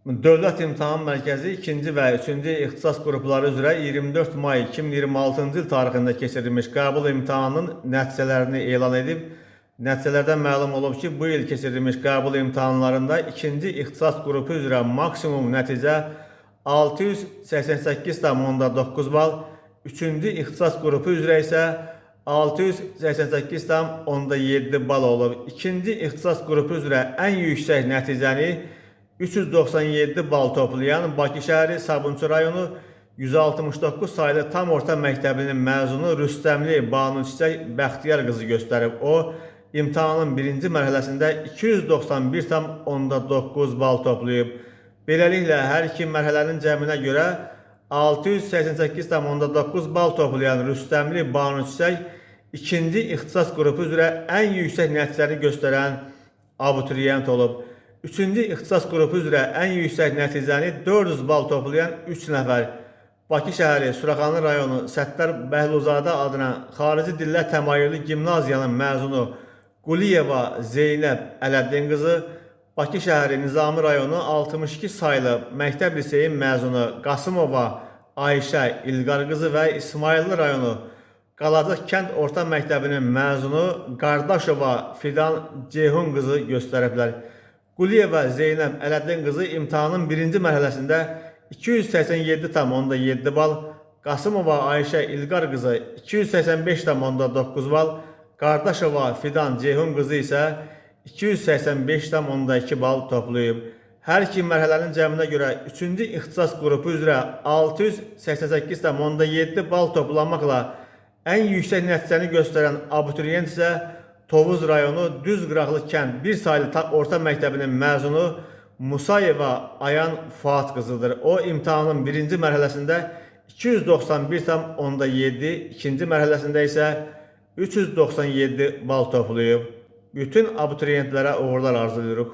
Dövlət İmtahan Mərkəzi 2-ci və 3-cü ixtisas qrupları üzrə 24 may 2026-cı il tarixində keçirilmiş qəbul imtahanının nəticələrini elan edib. Nəticələrdən məlum olub ki, bu il keçirilmiş qəbul imtahanlarında 2-ci ixtisas qrupu üzrə maksimum nəticə 688,9 bal, 3-cü ixtisas qrupu üzrə isə 688,7 bal olub. 2-ci ixtisas qrupu üzrə ən yüksək nəticəni 397 bal toplayan Bakı şəhəri Sabunçu rayonu 169 saylı tam orta məktəbinin məzunu Rüstəmli Banu Çiçək Bəxtiyar qızı göstərib. O, imtahanın birinci mərhələsində 291,9 bal toplayıb. Beləliklə, hər iki mərhələnin cəminə görə 688,9 bal toplayan Rüstəmli Banu Çiçək ikinci ixtisas qrupu üzrə ən yüksək nəticəni göstərən abituriyent olub. 3-cü ixtisas qrupu üzrə ən yüksək nəticəni 400 bal toplayan 3 nəfər Bakı şəhəri Suraxanlı rayonu Səttar Bəhluzadə adına xarici dillər təmayüllü gimnaziyanın məzunu Quliyeva Zeynəb Ələddin qızı, Bakı şəhəri Nizami rayonu 62 saylı məktəb liseyin məzunu Qasımova Ayşə İlqar qızı və İsmayıllı rayonu Qalacaq kənd orta məktəbinin məzunu Qardaşova Fidan Ceyhun qızı göstəriblər. Quliyeva Zeynəb Ələddin qızı imtahanın birinci mərhələsində 287,7 bal, Qasımova Ayşə İlqar qızı 285,9 bal, Qardaşova Fidan Ceyhun qızı isə 285,2 bal toplayıb. Hər iki mərhələnin cəminə görə 3-cü ixtisas qrupu üzrə 688,7 bal toplanmaqla ən yüksək nəticəni göstərən abituriyent isə Tovuz rayonu Düzqıraqlı kənd 1 saylı orta məktəbinin məzunu Musayeva Ayan Fuad qızıdır. O, imtahanın birinci mərhələsində 291,7, ikinci mərhələsində isə 397 bal toplayıb. Bütün abituriyentlərə uğurlar arzulayırıq.